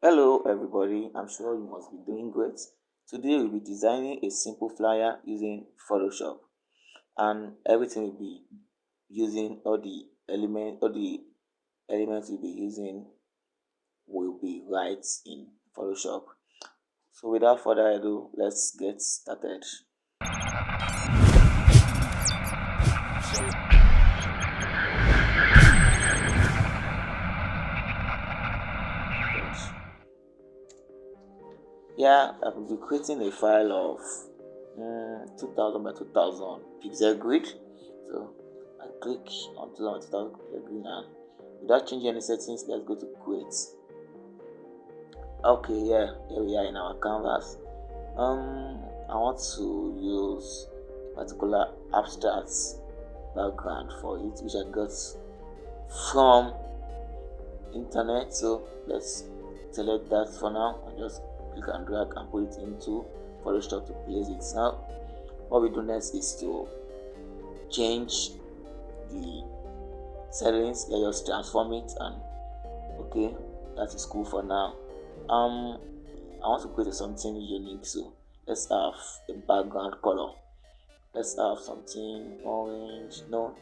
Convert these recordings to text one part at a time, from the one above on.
Hello everybody, I'm sure you must be doing great. Today we'll be designing a simple flyer using Photoshop, and everything will be using all the elements we'll be using will be right in Photoshop. So without further ado, let's get started. Yeah, I will be creating a file of 2000 by 2000 pixel grid. So I click on 2000 by 2000 pixel grid, and without changing any settings, let's go to create. Okay, yeah, here we are in our canvas. I want to use a particular abstract background for it, which I got from internet. So let's select that for now and just click and drag and put it into Photoshop to place it. Now what we do next is to change the settings. Let's just transform it, and okay, that is cool for now. I want to create something unique, so let's have a background color. Let's have something orange. No,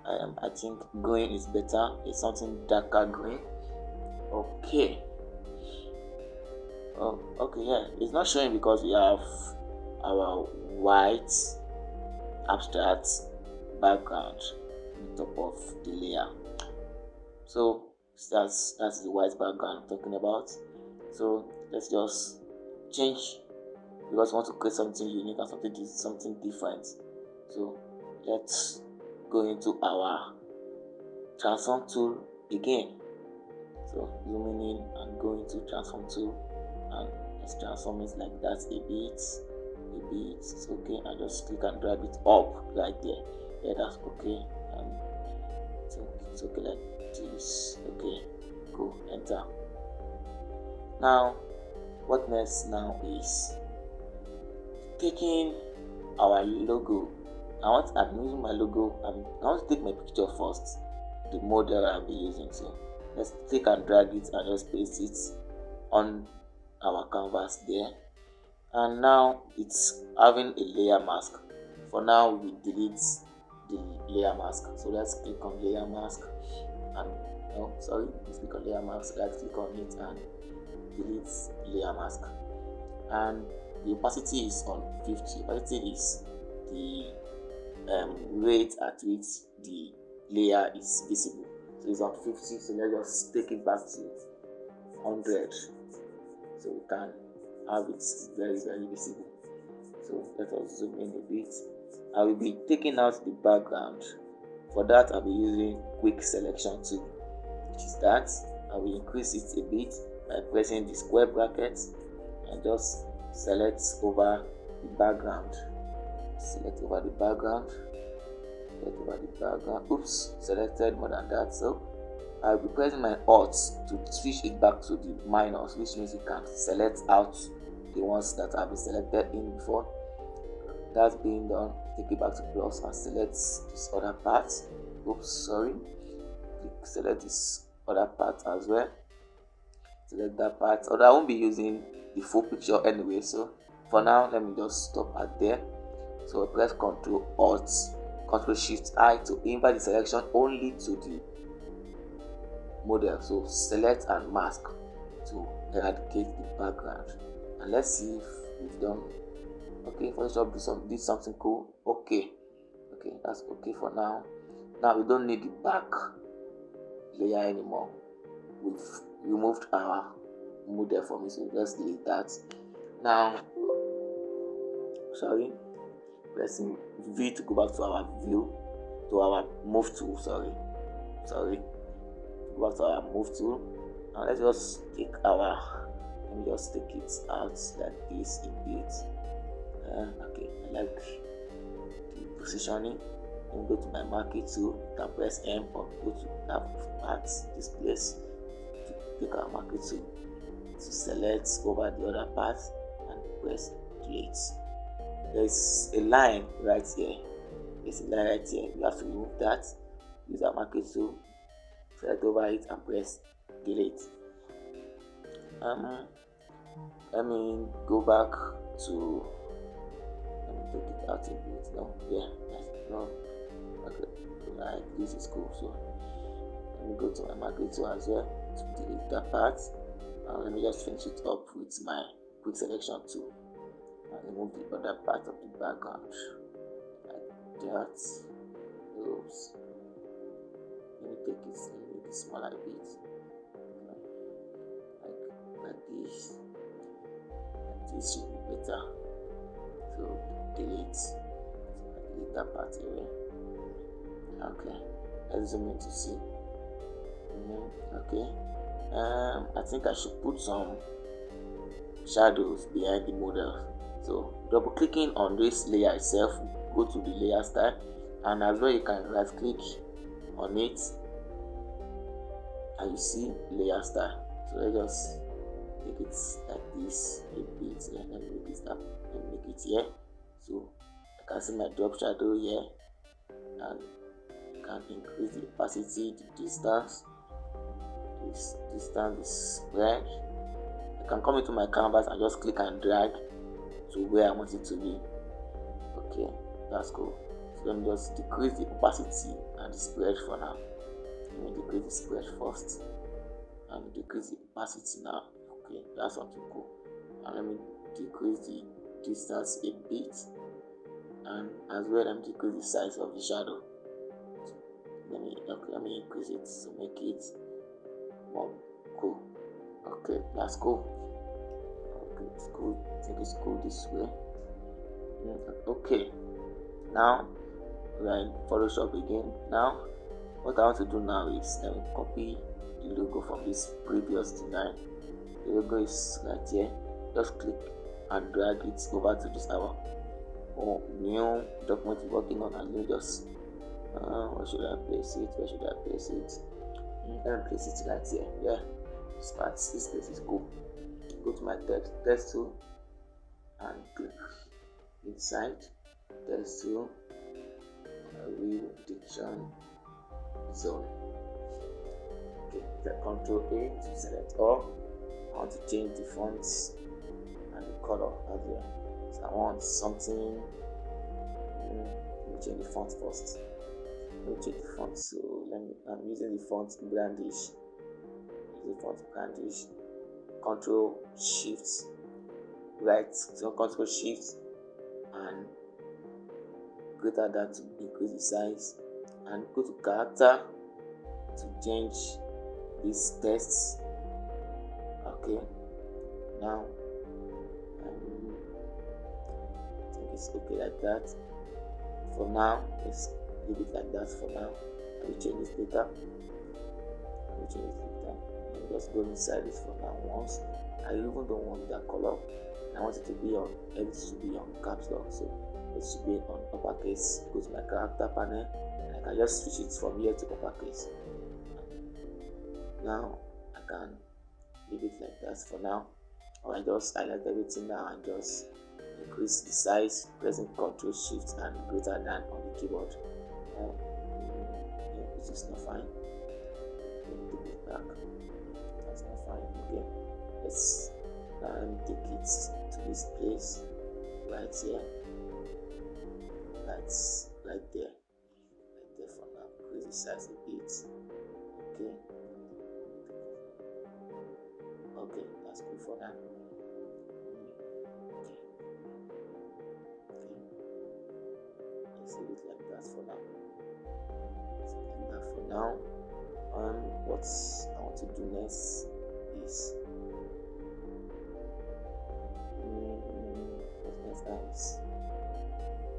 I think green is better. It's something darker green. Okay. Oh, okay, yeah. It's not showing because we have our white abstract background on top of the layer. So that's the white background I'm talking about. So let's just change because we want to create something unique and something different. So let's go into our transform tool again. So zooming in and go into transform tool, and let's transform it like that a bit. It's okay, and just click and drag it up right there. Yeah, that's okay. And it's okay like this. Okay, go enter. Now what next now is taking our logo. I'm using my logo. I want to take my picture first, the model I'll be using. So let's take and drag it and just paste it on our canvas there. And now it's having a layer mask. For now we delete the layer mask. So let's click on layer mask, and let's click on layer mask. Let's click on it and delete layer mask. And the opacity is on 50. Opacity is the rate at which the layer is visible. So it's on 50. So let's just take it back to 100, so we can have it very visible. So let us zoom in a bit. I will be taking out the background. For that, I'll be using quick selection tool, which is that I will increase it a bit by pressing the square bracket and just select over the background. Select over the background. Oops, selected more than that. So I'll be pressing my Alt to switch it back to the minus, which means you can select out the ones that have been selected in before. That's being done, take it back to plus and select this other part. Oops, sorry. Select this other part as well. Select that part. Although I won't be using the full picture anyway, so for now let me just stop at there. So press Ctrl Alt, Ctrl Shift I to invert the selection only to the model. So select and mask to eradicate the background, and let's see if we've done. Okay, Photoshop did something cool. Okay, that's okay for now. Now we don't need the back layer anymore. We've removed our model from it, so let's delete that. Now, pressing V to go back to our view, to our move tool. Go back to our move tool, and let's just take let me just take it out like this a bit. Okay, I like the positioning. Then go to my marquee tool, can press M or go to that part, this place, to take our marquee tool to select over the other part and press delete. There's a line right here. We have to remove that. Use our marquee tool, select over it and press delete. um let me go back to, let me take it out a bit. No, yeah, no, okay, right, this is cool. So let me go to my market tool as well to delete that part, and let me just finish it up with my quick selection tool and remove the other part of the background like that. Oops. Let me take it a little smaller bit, like this. This should be better. So delete. So I delete that part away. Okay, let's zoom in to see. Okay. I think I should put some shadows behind the model. So double clicking on this layer itself, go to the layer style, and as well you can right click on it and you see layer style. So let's just take it like this a bit. Let me make it up and make it here. So I can see my drop shadow here, and you can increase the opacity, the distance. This distance is spread. I can come into my canvas and just click and drag to where I want it to be. Okay, that's cool. So let me just decrease the opacity and the spread for now. Let me decrease the spread first and decrease the opacity now. Okay, that's something cool. And let me decrease the distance a bit, and as well let me decrease the size of the shadow. Let me increase it to make it more cool. Okay, that's cool. Okay, it's cool. I think it's cool this way. Okay, now we're in Photoshop again. Now what I want to do now is let me copy the logo from this previous design. The logo is right here. Just click and drag it over to this our new document we're working on, and you just where should I place it? Let me place it right here. Yeah, this place is cool. Go to my text tool and click inside text tool, real diction zone. Okay, Control A to select all. I want to change the fonts and the color as well. So I want something. Let me change the font first. Let me change the font. So I'm using the font Brandish. Control Shift right. So Control Shift and greater than to increase the size, and go to character to change this text. Okay, now I think it's okay like that. For now, let's leave it like that for now. I will change this later. And just go inside it for now once. I even don't want that color. I want it to be on, everything should be on caps lock. So it should be on uppercase. Go to my character panel and I can just switch it from here to uppercase. Now I can leave it like that for now, or I just highlight everything now and just increase the size, pressing Ctrl Shift and greater than on the keyboard. This is not fine. Take it back. That's not fine. Okay, let's take it to this place right here. That's right there for now. Increase the size a bit. Okay, that's good for now. Let's leave it like that for now. What I want to do next is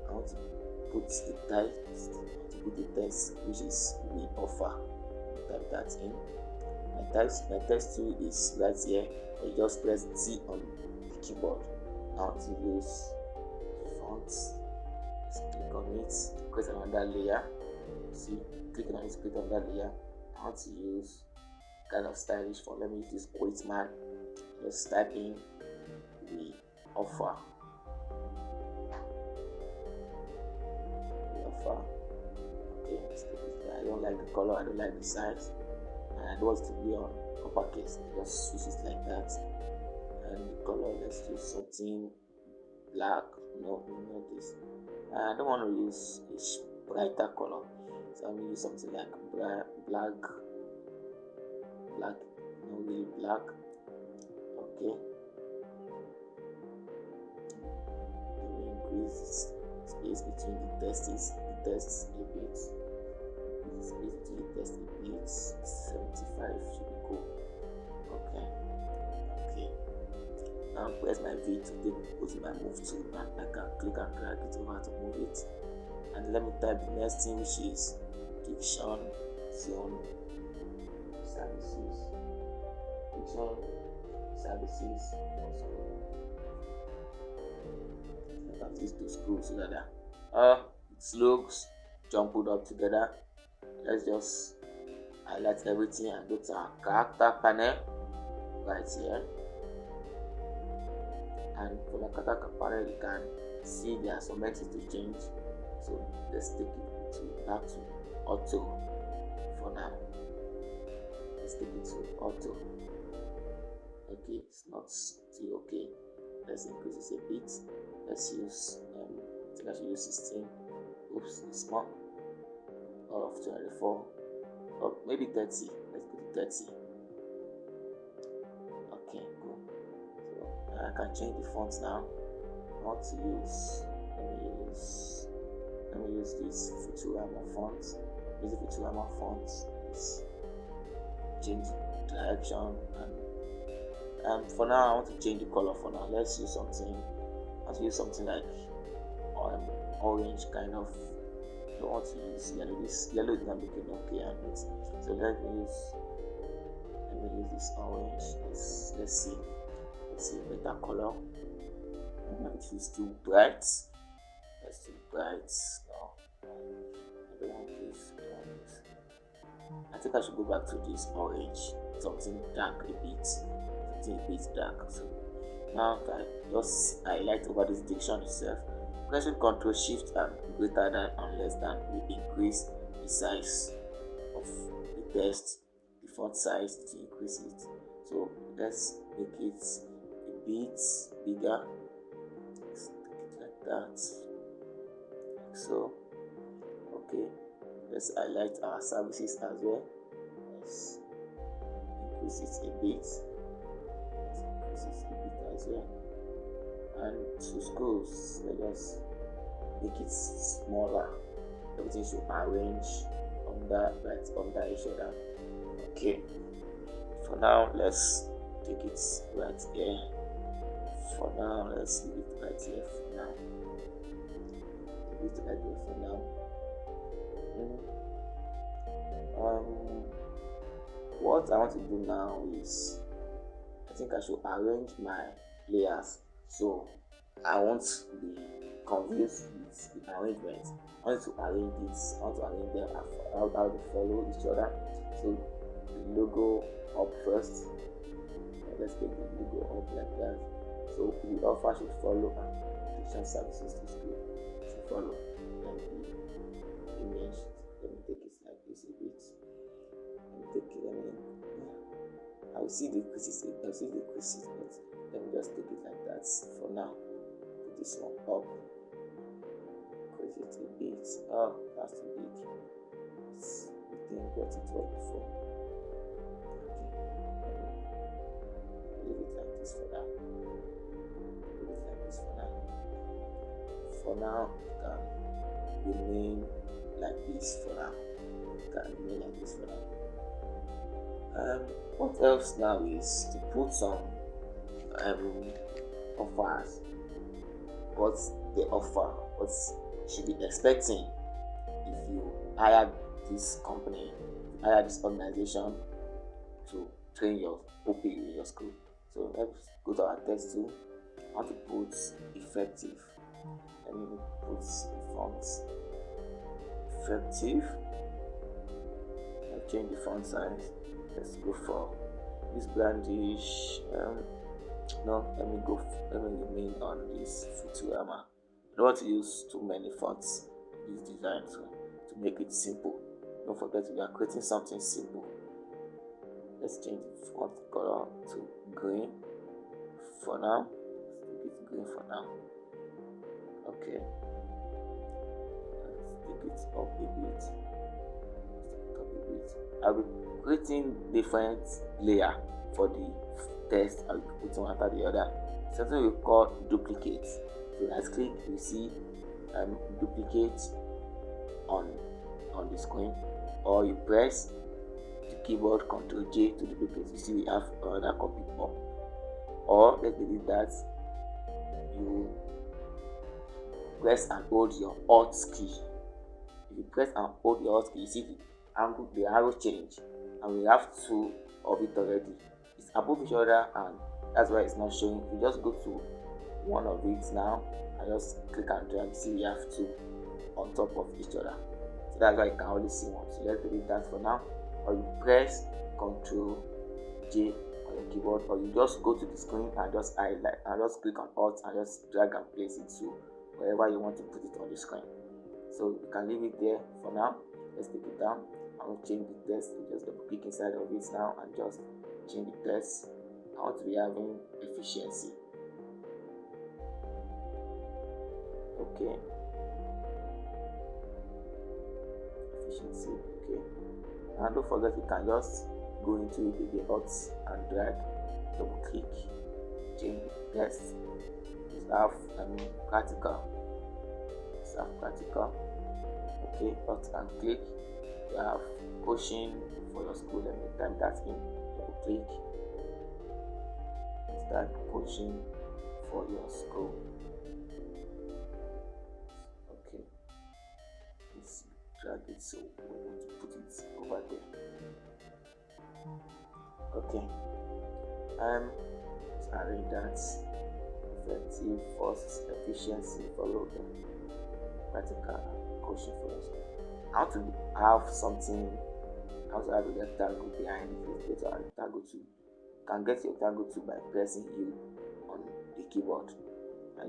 I want to put the text which is we offer. Type that in. My text tool is right here. You just press T on the keyboard. Now to use fonts, just click on it, create another layer. See, clicking on it, create another layer. I want to use kind of stylish font. Let me use this Quaitman. Just type in we offer. Okay, let's take it there. I don't like the color, I don't like the size, and I don't want it to be on uppercase. Just switch it like that. and the color, let's use something black. No, not this. I don't want to use a brighter color, so I'm gonna use something like black, not really black. Okay, let me increase space between the tests a bit. Space between the tests a bit. 75 should be cool. Okay. Now press my V to go to my move tool, and I can click and drag it over to move it. And let me type the next thing, which is division zone services. Division services. I can use those screws together. It looks jumbled up together. Let's just highlight everything and go to our character panel right here. And from the character panel, you can see there are some settings to change. So let's take it back to auto for now. Let's take it to auto. Okay, it's not still okay. Let's increase it a bit. Let's use I think I should use 16. Oops, it's small. All of 24. Or maybe 30. Let's go to 30. Okay, cool. So I can change the font now. I want to use let me use this Futurama font. Use the Futurama font. Let's change the direction, and for now I want to change the color. For now, let's use something. I want to use something like orange kind of. I don't want to use yellow. This yellow is not looking okay on it. So let me use this orange. Let's see a better color. It is too bright. That's too bright. No, I don't want this. I think I should go back to this orange. Something dark a bit. Dark. So now I just highlight over this division itself. Pressing Ctrl Shift and greater than and less than will increase the size of the text, the font size to increase it. So let's make it a bit bigger. Let's make it like that. Like so. Okay. Let's highlight our services as well. Let's increase it a bit. As well. And to screws, let us make it smaller. Everything should arrange under each other. Okay. For now, let's take it right here. For now, let's leave it right here. For now, leave it right here. For now. What I want to do now is, I think I should arrange my layers. So I won't be confused with the arrangement. I want to arrange this. I want to arrange them how they follow each other. So the logo up first. Let's take the logo up like that. So the offer should follow application services to school. Should follow. Then the image. Let me take it like this a bit. I will see the creases, but let me just take it like that for now. Put this one up. Crease it a bit. Oh, that's too big. We didn't get it up before. Okay. Leave it like this for now. For now, it can remain like this for now. What else now is to put some offers. What's the offer? What should be expecting if you hire this company, hire this organization to train your OP in your school? So let's go to our text tool. I want to put effective. Let me put the font effective. I'll change the font size. Let's go for this brandish. No, let me remain on this Futurama. I don't want to use too many fonts in this design, so to make it simple. Don't forget we are creating something simple. Let's change the font color to green. for now. Let's take it green for now. Okay, let's take it up a bit. I'll be creating different layer for the text. I'll be putting one after the other. Something we call duplicate. So let's click, you see duplicate on the screen, or you press the keyboard Ctrl J to duplicate. You see we have another copy up. Or let's delete that. You press and hold your Alt key. If you press and hold your Alt key, you see the arrow change, and we have two of it already. It's above each other, and that's why it's not showing. You just go to one of it now and just click and drag. See, we have two on top of each other, so that's why you can only see one. So let's delete that for now. Or you press Ctrl J on your keyboard, or you just go to the screen and just highlight and just click on Alt and just drag and place it to wherever you want to put it on the screen. So you can leave it there for now. Let's take it down. I will change the text. Just double click inside of it now and just change the text. I want to be having efficiency. Okay. Efficiency. Okay. And don't forget, you can just go into it with the Alt and drag, double click, change the text. Let's have practical. Let's have practical. Okay, Alt and click. You have coaching for your school. Let me type that in. Double click. Start coaching for your school. Okay. Let's drag it so we want to put it over there. Okay. Let's arrange that. Effective, first, efficiency, follow the practical coaching for your school. How to have something, how to have a rectangle behind it. Go to rectangle tool. You can get your rectangle tool by pressing U on the keyboard and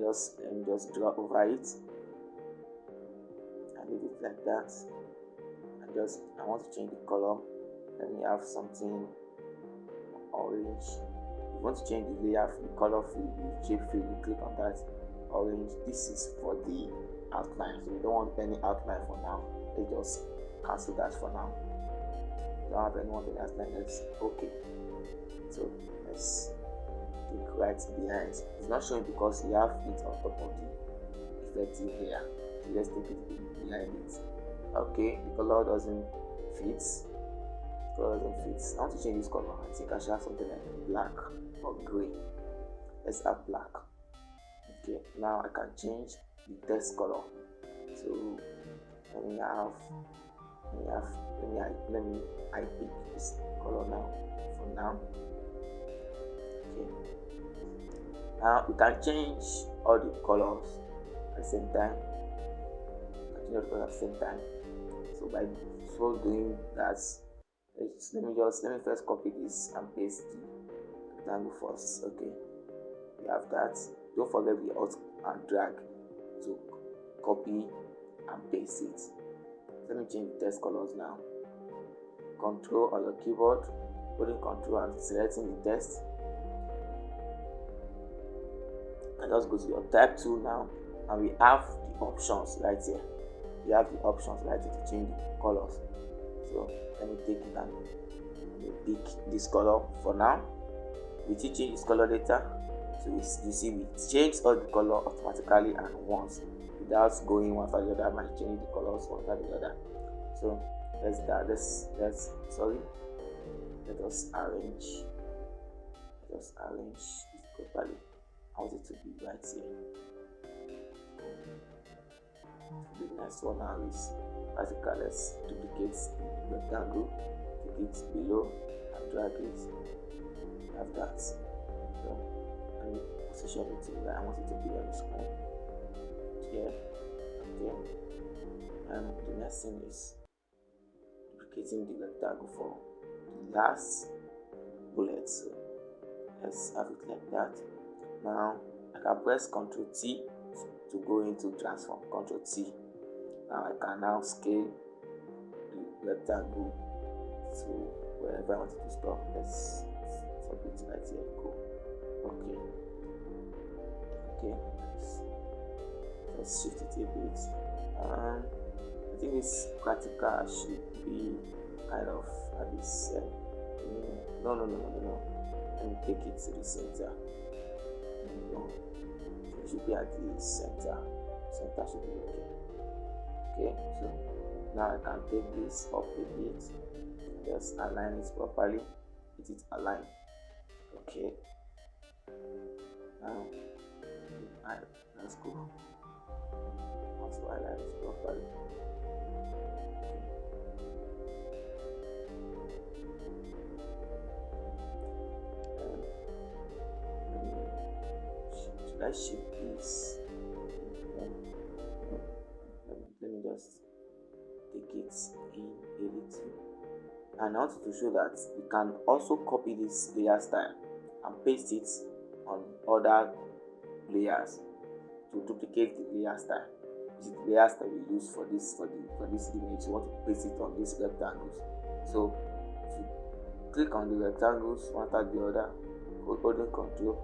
just draw over it and leave it like that. And I want to change the color. Let me have something orange. If you want to change the layer, the color field, the shape field, you click on that orange. This is for the outline, so we don't want any outline for now. Let's just cancel that for now. We don't have anyone in the outline. That's okay. So let's click right behind. It's not showing because we have it on top of the effective layer. So let's take it behind it. Okay, the color doesn't fit. I want to change this color. I think I should have something like black or gray. Let's have black. Okay, now I can change the text color. So let me pick this color now for now. Okay, now we can change all the colors at the same time. So by doing that, let me first copy this and paste the rectangle first. Okay, we have that. Don't forget the Alt and drag to copy and paste it. Let me change the text colors now. Control on your keyboard, holding Control and selecting the text. And just go to your type tool now, and we have the options right here. We have the options right here to change the colors. So let me take it and pick this color for now. We will change this color later. So you see we change all the color automatically and once without going one after the other by changing the colors one after the other. So let us arrange it properly. I want it to be right here. The next one now is vertical. Let's duplicate the rectangle, take it below and drag it. Have that. So let me position it to where I want it to be on the screen. Here. Okay. And the next thing is duplicating the rectangle for the last bullet. So let's have it like that. Now I can press Ctrl T to go into transform. Ctrl T. Now I can now scale the rectangle to wherever I want it to stop. Let's stop it right here. Go. Okay. Okay, let's shift it a bit. I think this practical should be kind of at this. No. Let me take it to the center. No, it should be at the center. Center should be okay. Okay, so now I can take this up a bit. Just align it properly. It is aligned. Okay. Now, let's go. Also align it properly. Should I shift this? Let me just take it in a little. And I want to show that you can also copy this layer style and paste it on other layers to duplicate the layer style. This is the layer style we use for this image. You want to paste it on these rectangles. So if you click on the rectangles one after the other, holding Control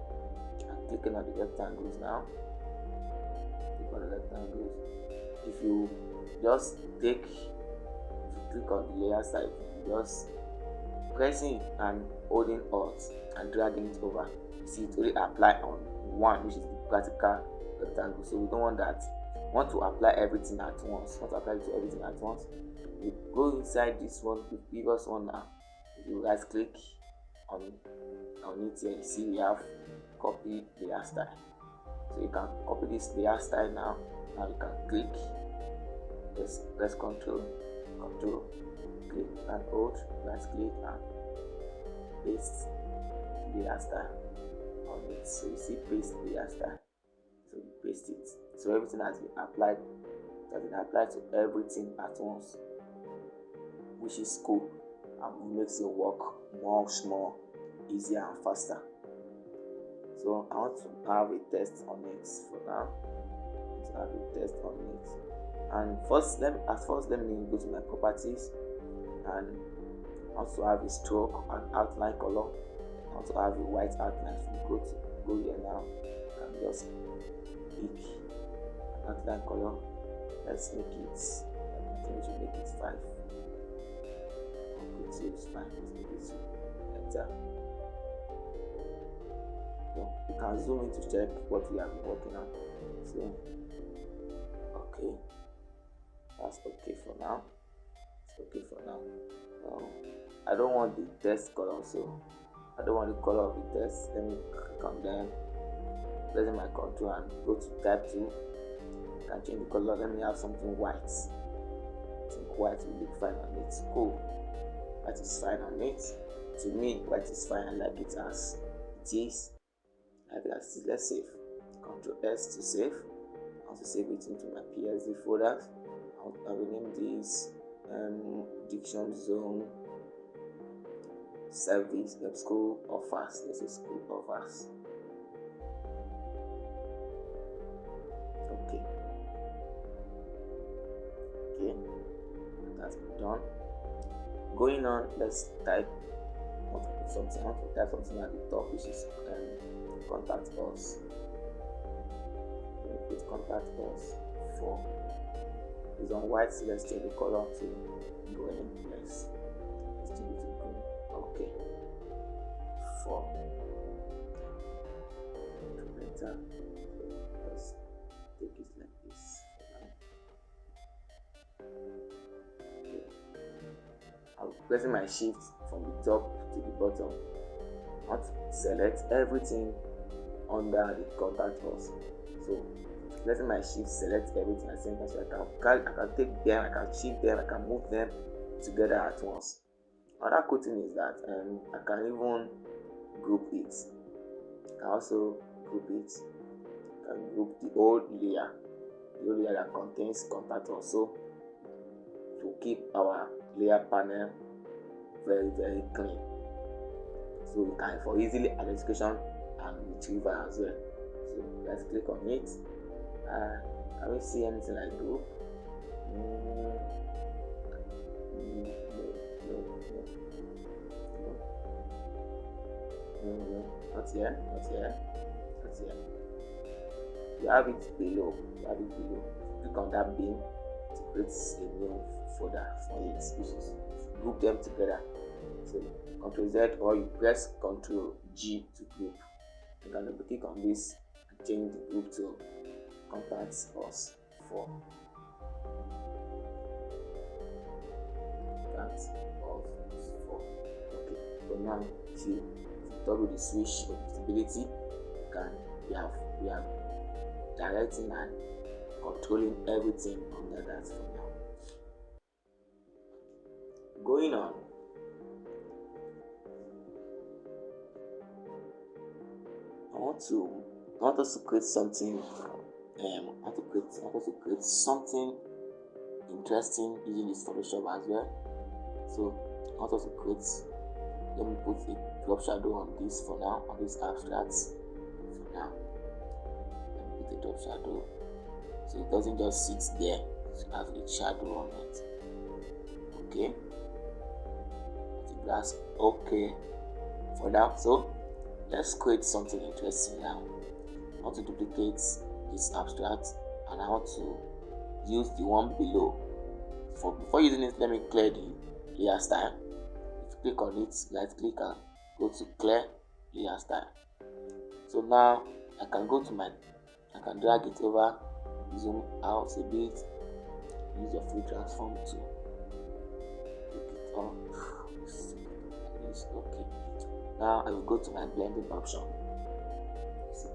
and clicking on the rectangles now. Click on the rectangles. If you just click on the layer style, just pressing and holding Alt and dragging it over. You see it only apply on one, which is the practical rectangle. So we don't want that. We want to apply everything at once. You go inside this one, the previous one now. If you right click on it here, you see we have copy layer style. So you can copy this layer style now. Now you can click. Press Control, click and hold, right click and paste layer style on it. So you see paste layer style. So you paste it. So everything has been applied. To everything at once, which is cool and makes your work much more easier and faster. So I want to have a test on it for now. And first let me go to my properties and also have a stroke and outline color. I want to have a white outline. So go here now and just pick an outline color. Let's make it, I think we should make it 5. Okay, 2 is fine. Let's make it 2. Enter. So you can zoom in to check what we have been working on. So okay, that's okay for now. I don't want the text color, so I don't want the color of the text. Let me click on them, pressing my Control and go to type 2. I can change the color. Let me have something white. I think white will look fine on it. Cool. White is fine on it. To me, white is fine. I like it as it is. Let's save. Control S to save. I want to save it into my PSD folders. I will name this Diction Zone Service School Offers. This is School Offers. Okay, that's done. Going on, let's type. I want to put something. I want to type something at the top, which is contact us. Put contact us for. It's on white, so let's change the color to green. Let's change it to green. Okay. 4. Enter. Let's take it like this for now. Okay. I'm pressing my shift from the top to the bottom. I want to select everything under the contact us. So letting my shift select everything at the same time, so I can take them, I can shift them, I can move them together at once. Another cool thing is that I can even group it. I can also group it. I can group the whole layer that contains contact also, to keep our layer panel very, very clean. So we can for easily identification and retrieval as well. So let's click on it. Can we see anything like group? No, not here. You have it below. You have it below. Click on that bin to create a new folder for it, which is group them together. So Ctrl Z, or you press Ctrl G to group. You can double click on this and change the group to contact us for. Contact us for. Okay. So now if you toggle the switch of visibility, we are directing and controlling everything under that for now. Going on, I want us to create something. I want us to create something interesting using this Photoshop as well. So I want us to create. Let me put a drop shadow on this for now, on this abstract for now. Let me put a drop shadow so it doesn't just sit there, it has a shadow on it. Okay, that's okay for now. So let's create something interesting now. I want to duplicate this abstract and I want to use the one below. Before using it, let me clear the layer style. Click on it, right click and go to clear layer style. So now I can drag it over, zoom out a bit, use your free transform to pick it up. Okay. Now I will go to my blending option.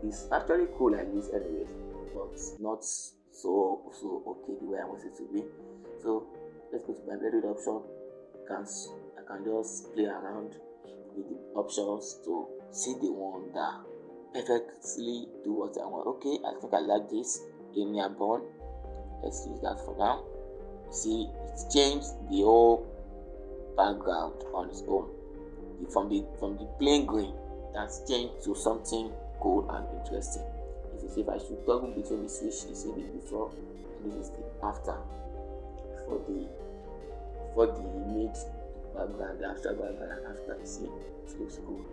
It's actually cool like this anyway, but not so okay the way I want it to be. So let's go to my blending option. I can just play around with the options to see the one that perfectly do what I want. Okay, I think I like this linear bond. Let's use that for now. See, it's changed the whole background on its own. From the plain green, that's changed to something cool and interesting. If I should toggle between the switch, you see the before and this is the after. For the image background, the after background, and after, you see it looks cool.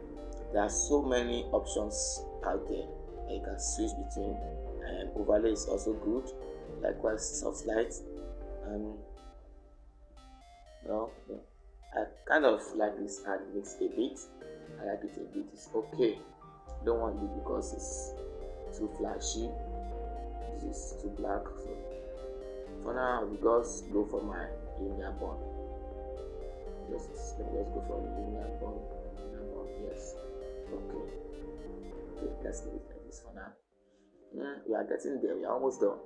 There are so many options out there that you can switch between. Overlay is also good, likewise soft light, and I kind of like this ad mix a bit. I like it a bit, it's okay. Don't want it because it's too flashy. This is too black, so for now we just go for my linear bond. Let me just go for linear bond. Yes. Okay, let's leave it like this for now. We are getting there. We are almost done.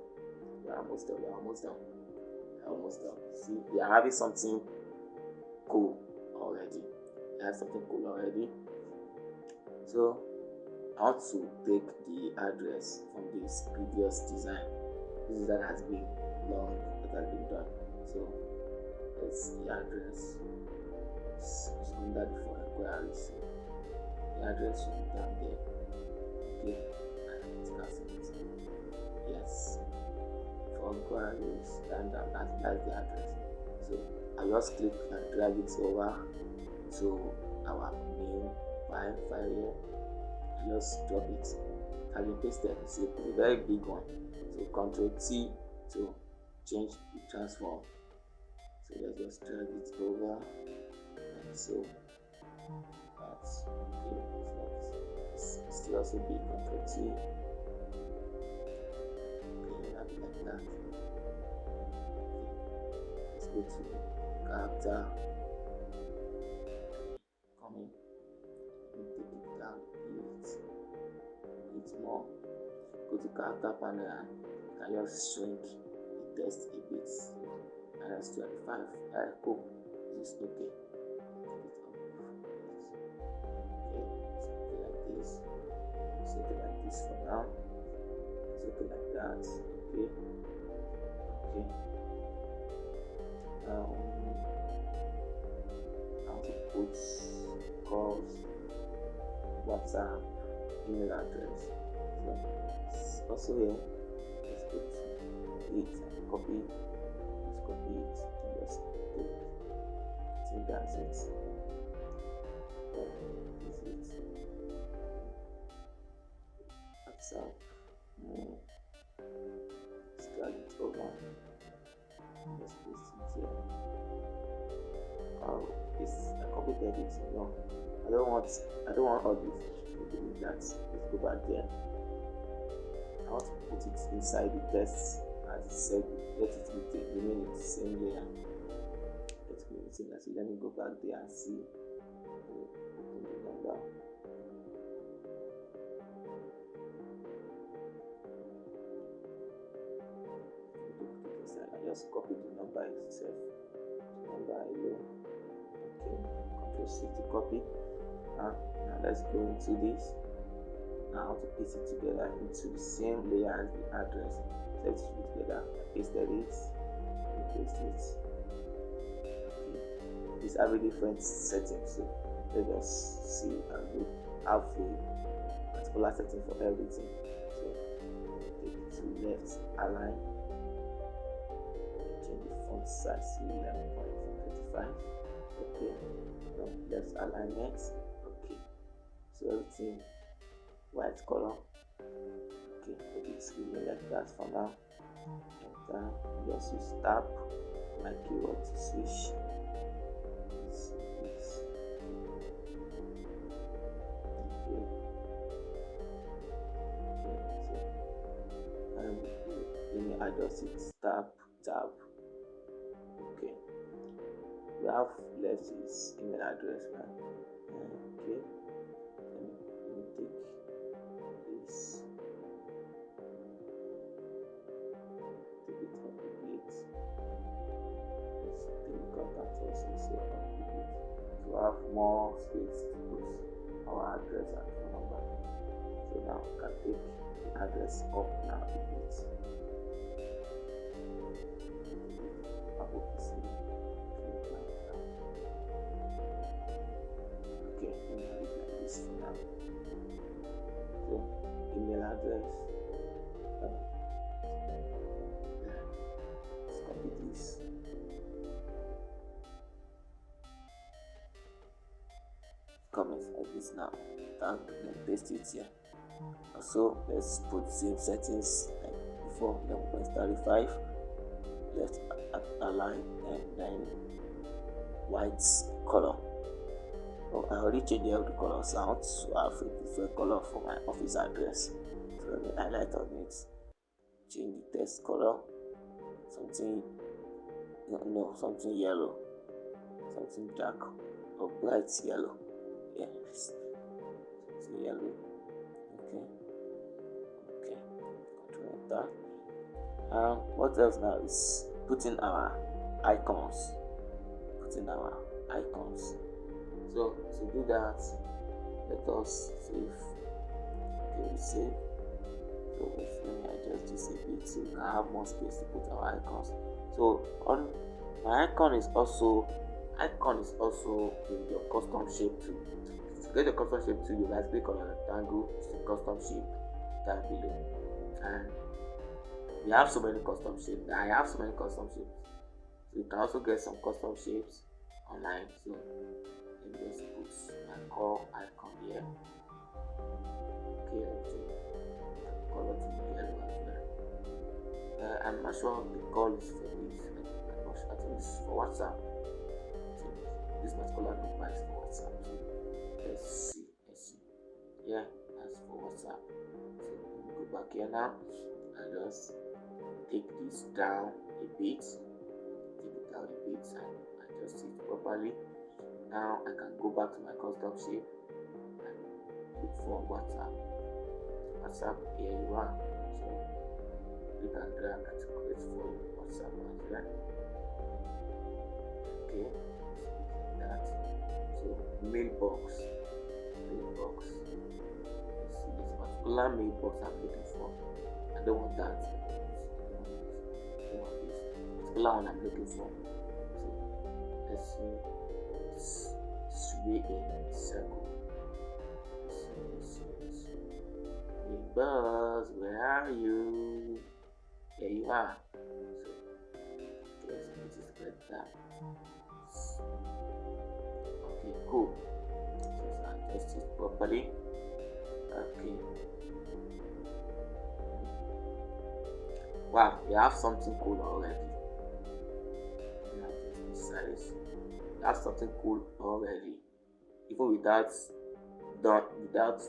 See, we are having something cool already. So I want to take the address from this previous design. This design has been long that has been done. So let's see the address. It's under the for inquiries. So the address should be down there. Okay, yes. For inquiries, and that's the address. So I just click and drag it over to our main file here. I just drop it. I've been pasted. It's a very big one. So Ctrl T to change the transform. So let's just drag it over. And so that's okay. It's still also big. Ctrl T. Okay, like that. Let's go to character. Coming. Take it down a bit more. Go to character panel and you can just shrink the text a bit. Minus 25. Cool. This is okay. Okay, like this. It's okay like this for now. It's okay like that. Okay. How to put calls, WhatsApp, email address. So it's also here. Let's put it and copy. Let's copy it to just take. I think that's it. This is it. WhatsApp. Mm, let's drag it over. Let's paste it here. I completed it. No, I don't want all this. Delete that. Let's go back there. I want to put it inside the text as it said. Let it remain in the same layer. Let me see that. So let me go back there and see the number. I just copy the number itself. The number alone. Okay. Control C to copy. Now let's go into this. Now to paste it together into the same layer as the address. Let's put it together. I pasted it. Paste it. Okay. These have a different settings. So let us see and we have a particular setting for everything. So take it to left, align. Change the font size to 11.35. Okay. Now left alignment. Okay. So everything white color. Okay, let it remain like that for now. And just use tab, my keyword to switch. This. Okay. So let me adjust it. Tab. Okay. We have left is email address, right? Okay. Let me take this. Take it up a bit. Let's take contact also so to have more space to put our address and phone number. So now we can take the address up now a bit. Okay, let me have it like this for now. So email address. Let's copy this. Comments like this now. Then paste it here. Also, let's put the same settings like before. 11.35. Left align and then white color. Oh, I already changed the colors out, so I have a different color for my office address. So let me highlight on it. Change the text color. Something yellow, something dark or bright yellow. Yes, something yellow. Okay. Control that. What else now is putting our icons. So to do that, let us save. Okay, we save. So let me adjust this a bit so we can have more space to put our icons. So on my icon is also in your custom shape tool. To get the custom shape tool, you guys click on your rectangle, see custom shape down below. And we have so many custom shapes. I have so many custom shapes. So you can also get some custom shapes online. So let me just put my core icon here. Okay, let's change the color to yellow as well. I'm not sure the call is for this. I'm not sure. I think it's for WhatsApp. So this particular number is for WhatsApp. So let's see. Yeah, that's for WhatsApp. So let me go back here now and just take this down a bit. And adjust it properly. Now I can go back to my custom shape and look for WhatsApp. Here you are. So you can drag to create for WhatsApp as well. Okay, like that. So mailbox. You see this particular mailbox I'm looking for. I don't want that. I want this particular one I'm looking for. Let's see, it's way in a circle. Let's see. Big Boss, where are you? There you are. So, okay, so this is like that. Okay, cool. So adjust it properly. Okay. Wow, we have something cool already. Size. We have something cool already. Even without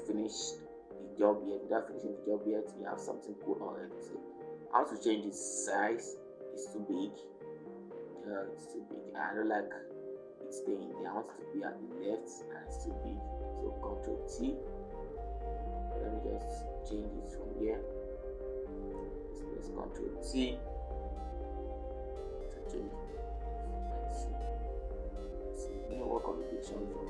finishing the job yet, we have something cool already. So how to change this size? It's too big. It's too big. I don't like it staying there. I want it to be at the left, and it's too big. So Control T. Let me just change it from here. Let's Control T to change it. Let's see. Let me work on the dictionary for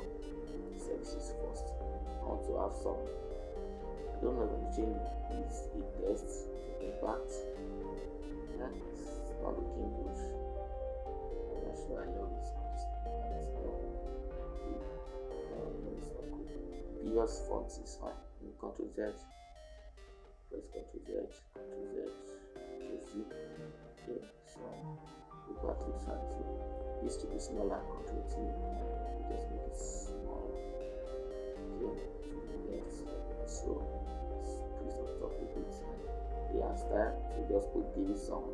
services first. I want to have some. I don't know if the change is a test impact. Yeah, it's not looking good. I'm not sure I love this. Previous font is fine. Control Z. Press Control Z. Control Z. Control Z. Okay, so the back looks fine. So this should be smaller. Control T. Just make it smaller. Okay, to the left. So please on top of it. The hairstyle. So just give it some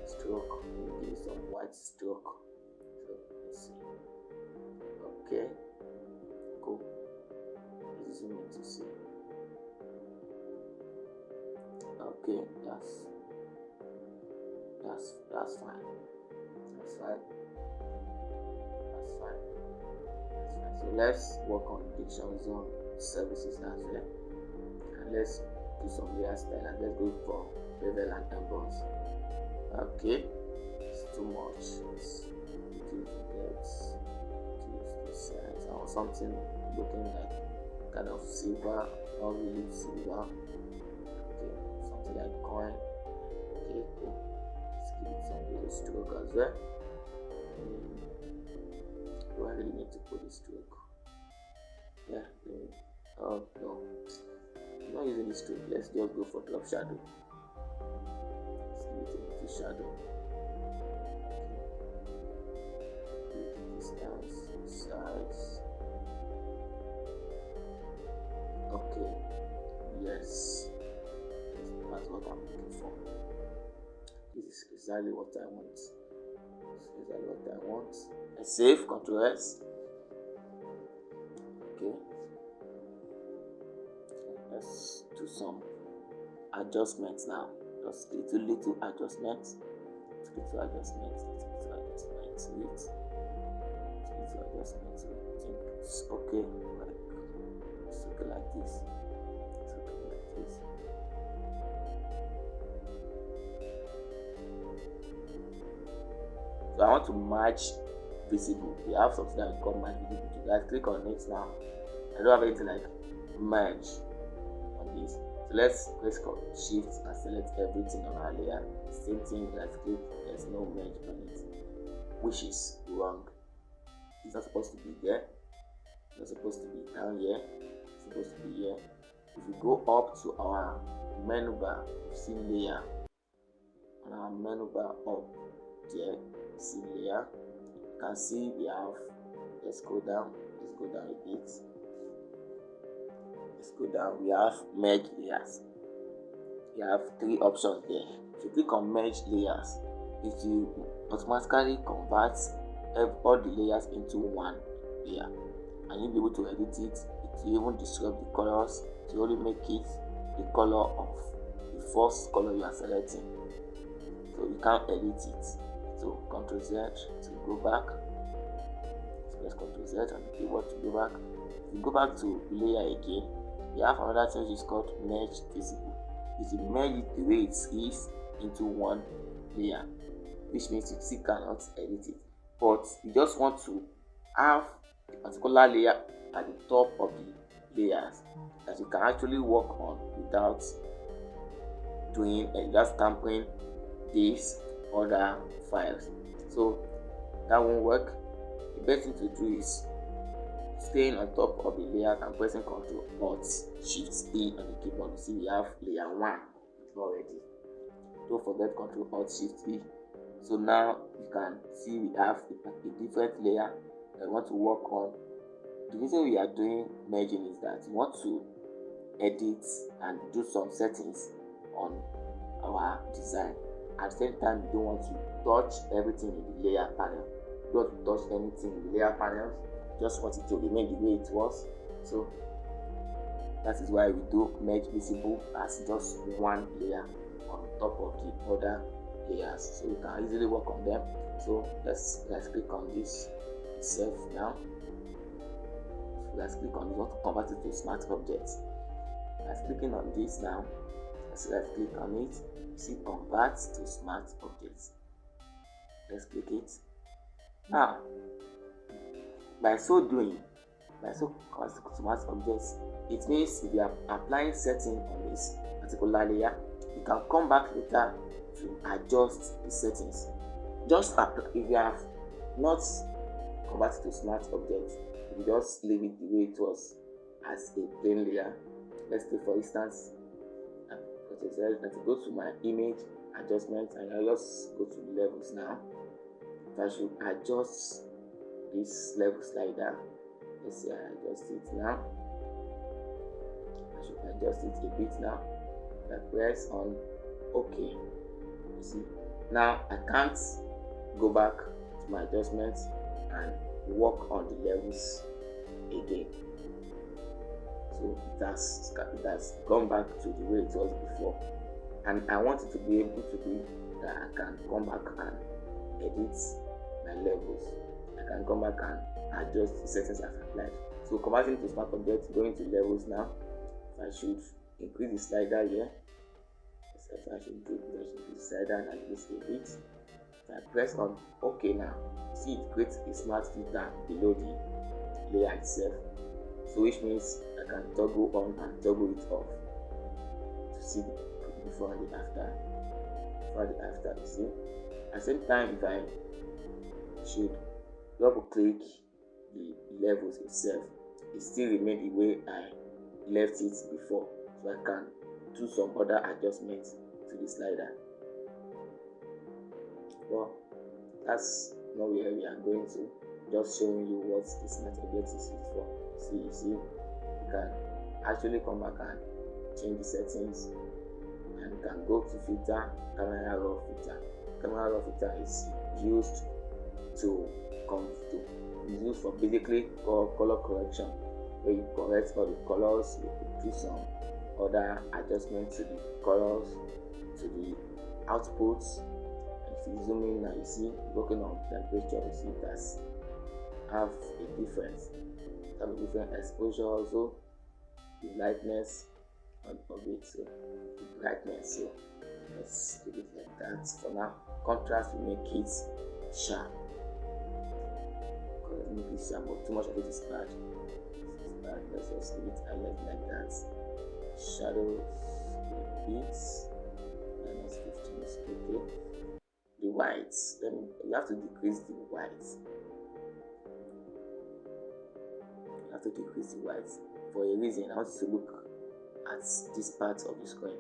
stroke. Give it some white stroke. So let's see. Okay. Cool. This is meant to see. Okay, that's fine. That's fine. So let's work on diction zone services as well. And let's do some hairstyle, and let's go for bevel and emboss. Okay, it's too much. Let's reduce the depth, reduce the size. I want something looking like kind of silver, not really silver. Okay, something like coin. Okay, cool. Let's give it some little stroke as well. Do I really need to put the stroke? Yeah, oh no, I'm not using the stroke. Let's just go for drop shadow. Let's give it a little shadow. Okay. Distance, size. Okay, yes, that's what I'm looking for. This is exactly what I want. I save, Control S. Okay, let's do some adjustments now. Just little adjustments. Little adjustments. I think it's okay. It's okay like this. So I want to match visible. We have something that we call match visible. You guys click on it now. I don't have anything like merge on this. So let's press Shift and select everything on our layer. Same thing, let's click. There's no merge on it, which is wrong. It's not supposed to be there. It's not supposed to be down here. It's supposed to be here. If we go up to our menu bar, see layer. On our menu bar up there, see layer. You can see we have. Let's go down a bit. We have merge layers. You have three options there. If you click on merge layers, it will automatically convert all the layers into one layer, and you'll be able to edit it. It will even disrupt the colors to only make it the color of the first color you are selecting, so you can't edit it. So Ctrl Z to go back. So let's Ctrl Z on the keyboard to go back. If you go back to layer again, we have another thing which is called merge visible. It will merge it the way it is into one layer, which means you still cannot edit it, but you just want to have a particular layer at the top of the layers that you can actually work on without doing just tampering these other files. So that won't work. The best thing to do is staying on top of the layer and pressing Ctrl Alt Shift E on the keyboard. You see we have layer 1 already. Don't forget Ctrl Alt Shift E. So now you can see we have a different layer that we want to work on. The reason we are doing merging is that we want to edit and do some settings on our design. At the same time, you don't want to touch everything in the layer panel. You don't want to touch anything in the layer panels. Just want it to remain the way it was. So that is why we do merge visible as just one layer on top of the other layers, so you can easily work on them. So let's click on this itself now. So let's click on this. We want to convert it to smart objects. Let's clicking on this now. Let's click on it. You see convert to smart objects. Let's click it. Now by so doing, smart objects, it means if you are applying setting on this particular layer, you can come back later to adjust the settings. Just if you have not converted to smart objects, you just leave it the way it was as a plain layer. Let's say for instance, let's go to my image adjustment, and I'll just go to levels now. If I should adjust this level slider, let's say I adjust it now. I should adjust it a bit now. I press on OK. You see, now I can't go back to my adjustments and work on the levels again. So it has gone back to the way it was before, and I want it to be able to be that I can come back and edit my levels. I can come back and adjust the settings I've applied. So converting to smart objects, going to levels now. If I should increase the slider here, if I should increase the slider like this a bit. If I press on OK now, see it creates a smart filter below the layer itself. So which means I can toggle on and toggle it off to see the before and the after. Before the after, you see. At the same time, if I should double click the levels itself, it still remain the way I left it before, so I can do some other adjustments to the slider. Well, that's not where we are going to. Just showing you what the smart object is used for. See, you can actually come back and change the settings, and you can go to filter, camera raw filter. Camera raw filter is used for basically color correction, where you correct all the colors, you do some other adjustments to the colors, to the outputs. If you zoom in now, you see working on temperature, you see it does have a difference. Have a different exposure also, the lightness of it, so the brightness. So let's leave it like that for now. Contrast will make it sharp. Make it sharp, but too much of it is bad. Let's just leave it highlight like that. Shadows a bit, -15 is okay. The whites, then you have to decrease the whites. You have to decrease the whites for a reason. I want you to look at this part of the screen.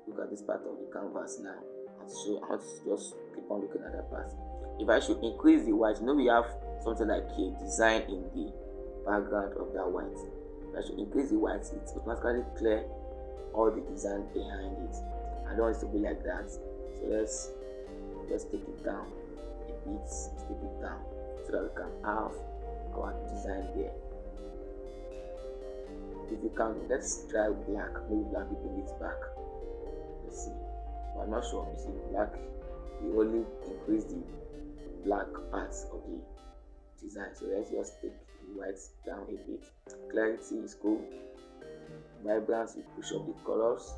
So look at this part of the canvas now. So I want to just keep on looking at that part. If I should increase the white, we have something like a design in the background of that white. If I should increase the white, it automatically clear all the design behind it. I don't want it to be like that. So let's just take it down a bit, take it down so that we can have our design there. If you can, let's try black. Maybe black will bring it back. Let's see. But I'm not sure. You see, black, we only increase the black parts of the design. So let's just take the white down a bit. Clarity is cool. Vibrance, we push up the colors.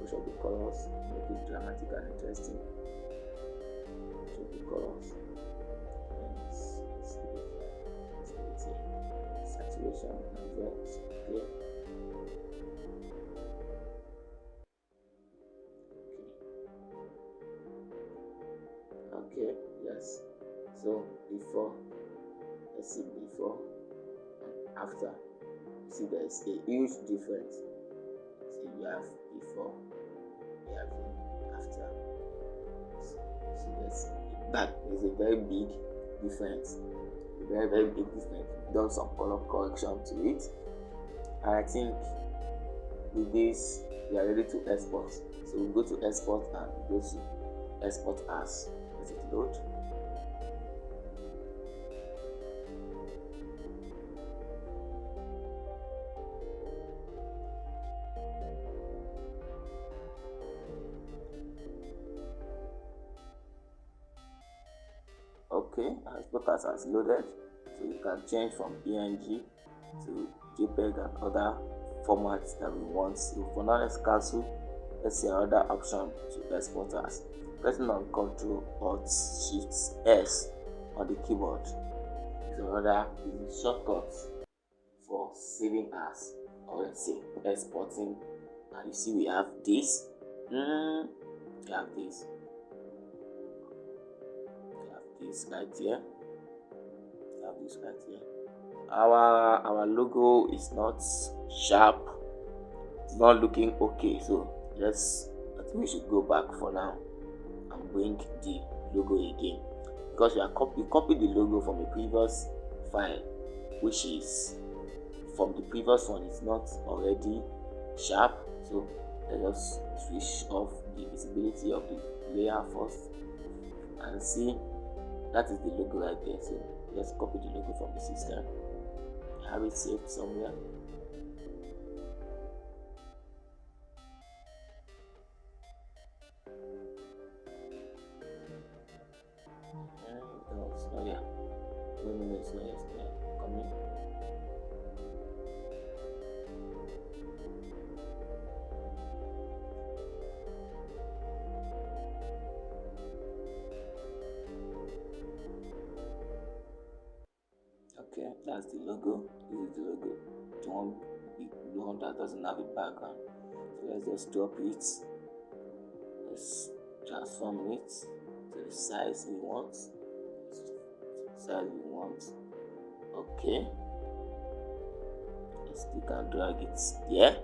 Push up the colors, make it dramatic and interesting. Push up the colors. Saturation and works. Okay, yes. So before, let's see before and after. See, there is a huge difference. See, you have before, you have after. See, that is a very big difference. A very, very big difference. Done some color correction to it. And I think with this, we are ready to export. So we go to export and go to export as. Let it load. Okay, export as has loaded, so you can change from PNG to JPEG and other formats that we want. So for now, let's cancel. Let's see another option to export as. Pressing on Ctrl Alt Shift S on the keyboard is another shortcut for saving as, or let's say exporting. And you see we have this. We have this. This right here. We have this right here. Our logo is not sharp. It's not looking okay. So I think we should go back for now and bring the logo again, because we copied the logo from a previous file, which is from the previous one. It's not already sharp. So let's just switch off the visibility of the layer first and see. That is the logo right there. So let's copy the logo from the system. Have it saved somewhere. No, it's not here. No, it's not here. It's not here. Coming. Okay, that's the logo. This is the logo. The one that doesn't have a background. So let's just drop it. Let's transform it to the size we want. Okay. Let's click and drag it there.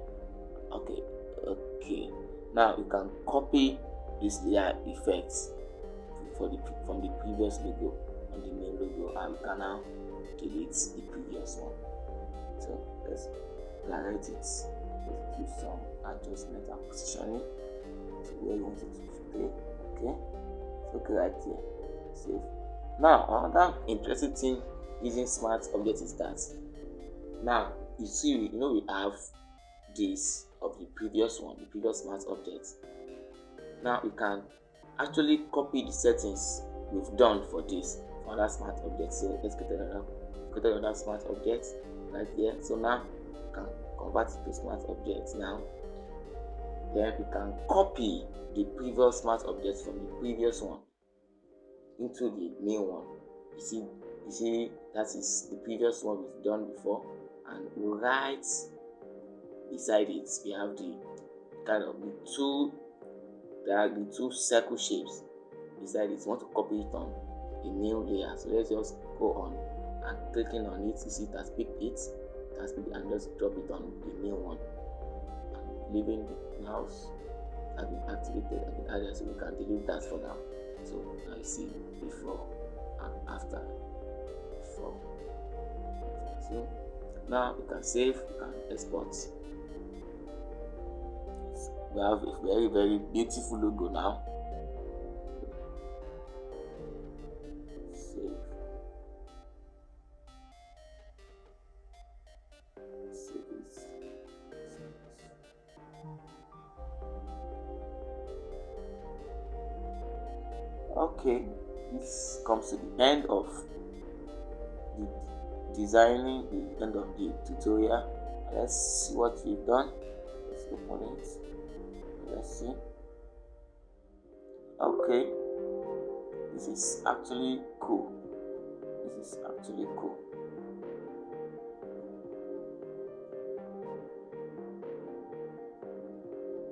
Okay. Now you can copy this layer effects from the previous logo on the main logo, and we can now delete the previous one. So let's highlight it. Let's do some adjustment and positioning to where you want it to stay. Okay, it's okay right here. Save. Now another interesting thing using smart objects is that now you see, we have this of the previous one, the previous smart object. Now we can actually copy the settings we've done for this for another smart object. So let's get another smart object right here. So now we can convert it to smart objects. Now then we can copy the previous smart object from the previous one into the new one. You see that is the previous one we've done before, and right beside it we have the kind of the two circle shapes beside it. You want to copy it on a new layer. So let's just go on and clicking on it. You see it has picked it, and just drop it on the new one. And leaving the mouse has been activated and added, so we can delete that for now. So now you see before and after. So now we can save, we can export. We have a very, very beautiful logo now. Save it. Okay, this comes to the end of the designing, the end of the tutorial. Let's see what we've done. Let's open it. Let's see. Okay, this is actually cool.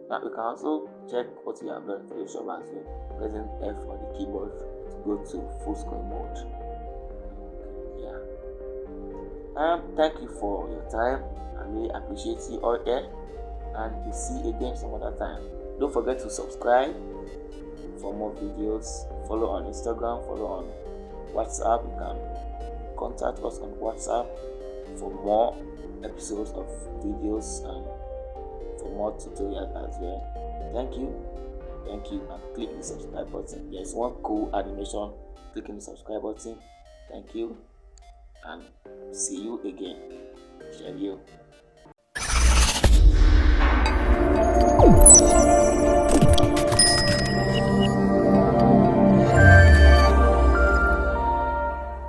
Now we can also check what we have done in Photoshop as well. Pressing F on the keyboard to go to full screen mode. Thank you for your time. I really appreciate you all here, and we'll see you again some other time. Don't forget to subscribe for more videos. Follow on Instagram, follow on WhatsApp. You can contact us on WhatsApp for more episodes of videos and for for more tutorials as well. Thank you, and click the subscribe button. There's one cool animation. Clicking the subscribe button. Thank you, and see you again. Cheerio.